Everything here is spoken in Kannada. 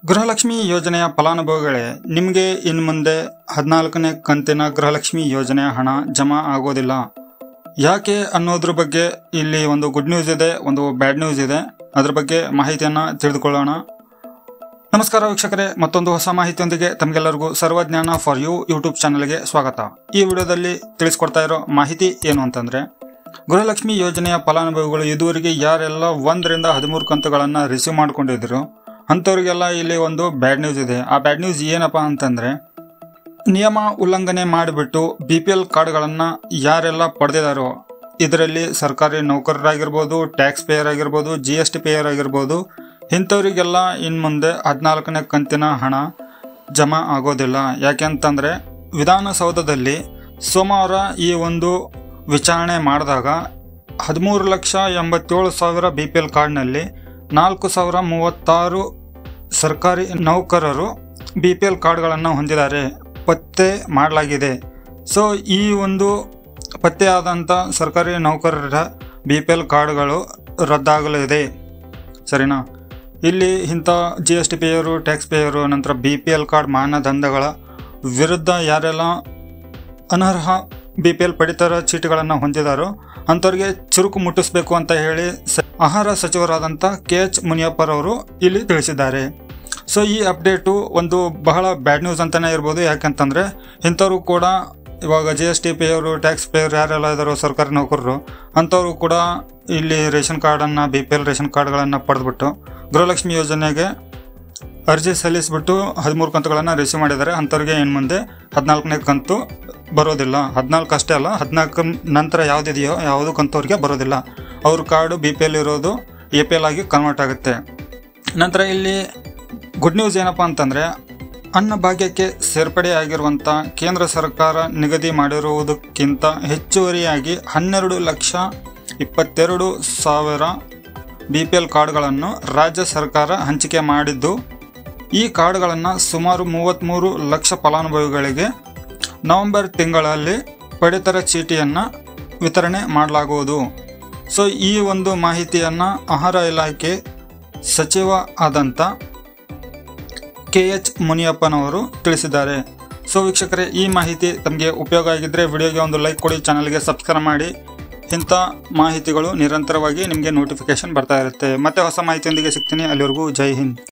ಗೃಹಲಕ್ಷ್ಮಿ ಯೋಜನೆಯ ಫಲಾನುಭವಿಗಳೇ, ನಿಮಗೆ ಇನ್ನು ಮುಂದೆ 14ನೇ ಕಂತಿನ ಗೃಹಲಕ್ಷ್ಮಿ ಯೋಜನೆಯ ಹಣ ಜಮಾ ಆಗೋದಿಲ್ಲ. ಯಾಕೆ ಅನ್ನೋದ್ರ ಬಗ್ಗೆ ಇಲ್ಲಿ ಒಂದು ಗುಡ್ ನ್ಯೂಸ್ ಇದೆ, ಒಂದು ಬ್ಯಾಡ್ ನ್ಯೂಸ್ ಇದೆ. ಅದ್ರ ಬಗ್ಗೆ ಮಾಹಿತಿಯನ್ನು ತಿಳಿದುಕೊಳ್ಳೋಣ. ನಮಸ್ಕಾರ ವೀಕ್ಷಕರೇ, ಮತ್ತೊಂದು ಹೊಸ ಮಾಹಿತಿಯೊಂದಿಗೆ ತಮಗೆಲ್ಲರಿಗೂ ಸರ್ವಜ್ಞಾನ ಫಾರ್ ಯು ಯೂಟ್ಯೂಬ್ ಚಾನಲ್ಗೆ ಸ್ವಾಗತ. ಈ ವಿಡಿಯೋದಲ್ಲಿ ತಿಳಿಸ್ಕೊಡ್ತಾ ಇರೋ ಮಾಹಿತಿ ಏನು ಅಂತಂದರೆ, ಗೃಹಲಕ್ಷ್ಮಿ ಯೋಜನೆಯ ಫಲಾನುಭವಿಗಳು ಇದುವರೆಗೆ ಯಾರೆಲ್ಲ 1 ರಿಂದ 13 ಕಂತುಗಳನ್ನು ರಿಸೀವ್ ಮಾಡ್ಕೊಂಡಿದ್ರು ಅಂಥವ್ರಿಗೆಲ್ಲ ಇಲ್ಲಿ ಒಂದು ಬ್ಯಾಡ್ ನ್ಯೂಸ್ ಇದೆ. ಆ ಬ್ಯಾಡ್ ನ್ಯೂಸ್ ಏನಪ್ಪ ಅಂತಂದರೆ, ನಿಯಮ ಉಲ್ಲಂಘನೆ ಮಾಡಿಬಿಟ್ಟು BPL ಕಾರ್ಡ್ಗಳನ್ನು ಯಾರೆಲ್ಲ ಪಡೆದಿದ್ದಾರೋ, ಇದರಲ್ಲಿ ಸರ್ಕಾರಿ ನೌಕರರಾಗಿರ್ಬೋದು, ಟ್ಯಾಕ್ಸ್ ಪೇಯರ್ ಆಗಿರ್ಬೋದು, GST ಪೇಯರ್ ಆಗಿರ್ಬೋದು, ಇಂಥವರಿಗೆಲ್ಲ ಇನ್ನು ಮುಂದೆ 14ನೇ ಕಂತಿನ ಹಣ ಜಮಾ ಆಗೋದಿಲ್ಲ. ಯಾಕೆಂತಂದರೆ, ವಿಧಾನಸೌಧದಲ್ಲಿ ಸೋಮವಾರ ಈ ಒಂದು ವಿಚಾರಣೆ ಮಾಡಿದಾಗ 13,87,000 BPL ಕಾರ್ಡ್ನಲ್ಲಿ 4,036 ಸರ್ಕಾರಿ ನೌಕರರು BPL ಕಾರ್ಡ್ಗಳನ್ನು ಹೊಂದಿದ್ದಾರೆ, ಪತ್ತೆ ಮಾಡಲಾಗಿದೆ. ಸೊ ಈ ಒಂದು ಪತ್ತೆಯಾದಂಥ ಸರ್ಕಾರಿ ನೌಕರರ BPL ಕಾರ್ಡ್ಗಳು ರದ್ದಾಗಲಿದೆ. ಸರಿನಾ? ಇಲ್ಲಿ ಇಂಥ GST ಪೇಯರು, ಟ್ಯಾಕ್ಸ್ ಪೇಯರು, ನಂತರ BPL ಕಾರ್ಡ್ ಮಾನದಂಡಗಳ ವಿರುದ್ಧ ಯಾರೆಲ್ಲ ಅನರ್ಹ BPL ಪಡಿತರ ಚೀಟಿಗಳನ್ನು ಹೊಂದಿದಾರೋ ಅಂಥವ್ರಿಗೆ ಚುರುಕು ಮುಟ್ಟಿಸಬೇಕು ಅಂತ ಹೇಳಿ ಆಹಾರ ಸಚಿವರಾದಂಥ KH ಮುನಿಯಪ್ಪರವರು ಇಲ್ಲಿ ತಿಳಿಸಿದ್ದಾರೆ. ಸೊ ಈ ಅಪ್ಡೇಟು ಒಂದು ಬಹಳ ಬ್ಯಾಡ್ ನ್ಯೂಸ್ ಅಂತಲೇ ಇರ್ಬೋದು. ಯಾಕಂತಂದರೆ, ಇಂಥವ್ರು ಕೂಡ ಇವಾಗ GST ಪೇಯರು, ಟ್ಯಾಕ್ಸ್ ಪೇಯರ್ ಯಾರೆಲ್ಲ ಇದ್ದಾರೋ ಸರ್ಕಾರಿ ನೌಕರರು, ಅಂಥವ್ರು ಕೂಡ ಇಲ್ಲಿ ರೇಷನ್ ಕಾರ್ಡನ್ನು, BPL ರೇಷನ್ ಕಾರ್ಡ್ಗಳನ್ನು ಪಡೆದುಬಿಟ್ಟು ಗೃಹಲಕ್ಷ್ಮಿ ಯೋಜನೆಗೆ ಅರ್ಜಿ ಸಲ್ಲಿಸಿಬಿಟ್ಟು 13 ಕಂತುಗಳನ್ನು ರಿಸೀವ್ ಮಾಡಿದ್ದಾರೆ. ಅಂಥವ್ರಿಗೆ ಇನ್ನು ಮುಂದೆ 14ನೇ ಕಂತು ಬರೋದಿಲ್ಲ. 14 ಅಷ್ಟೇ ಅಲ್ಲ, 14 ನಂತರ ಯಾವುದಿದೆಯೋ ಯಾವುದು ಕಂತವ್ರಿಗೆ ಬರೋದಿಲ್ಲ. ಅವ್ರ ಕಾರ್ಡು BPL ಇರೋದು APL ಆಗಿ ಕನ್ವರ್ಟ್ ಆಗುತ್ತೆ. ನಂತರ ಇಲ್ಲಿ ಗುಡ್ ನ್ಯೂಸ್ ಏನಪ್ಪ ಅಂತಂದರೆ, ಅನ್ನಭಾಗ್ಯಕ್ಕೆ ಸೇರ್ಪಡೆಯಾಗಿರುವಂಥ ಕೇಂದ್ರ ಸರ್ಕಾರ ನಿಗದಿ ಮಾಡಿರುವುದಕ್ಕಿಂತ ಹೆಚ್ಚುವರಿಯಾಗಿ 12,22,000 BPL ಕಾರ್ಡ್ಗಳನ್ನು ರಾಜ್ಯ ಸರ್ಕಾರ ಹಂಚಿಕೆ ಮಾಡಿದ್ದು, ಈ ಕಾರ್ಡ್ಗಳನ್ನು ಸುಮಾರು 33 ಲಕ್ಷ ಫಲಾನುಭವಿಗಳಿಗೆ ನವೆಂಬರ್ ತಿಂಗಳಲ್ಲಿ ಪಡಿತರ ಚೀಟಿಯನ್ನು ವಿತರಣೆ ಮಾಡಲಾಗುವುದು. ಸೊ ಈ ಒಂದು ಮಾಹಿತಿಯನ್ನು ಆಹಾರ ಇಲಾಖೆ ಸಚಿವ ಆದಂಥ KH ಮುನಿಯಪ್ಪನವರು ತಿಳಿಸಿದ್ದಾರೆ. ಸೊ ವೀಕ್ಷಕರೇ, ಈ ಮಾಹಿತಿ ತಮಗೆ ಉಪಯೋಗ ಆಗಿದ್ದರೆ ವಿಡಿಯೋಗೆ ಒಂದು ಲೈಕ್ ಕೊಡಿ, ಚಾನಲ್ಗೆ ಸಬ್ಸ್ಕ್ರೈಬ್ ಮಾಡಿ. ಇಂಥ ಮಾಹಿತಿಗಳು ನಿರಂತರವಾಗಿ ನಿಮಗೆ ನೋಟಿಫಿಕೇಶನ್ ಬರ್ತಾ ಇರುತ್ತೆ. ಮತ್ತೆ ಹೊಸ ಮಾಹಿತಿಯೊಂದಿಗೆ ಸಿಗ್ತೀನಿ. ಅಲ್ಲಿವರೆಗೂ ಜೈ ಹಿಂದ್.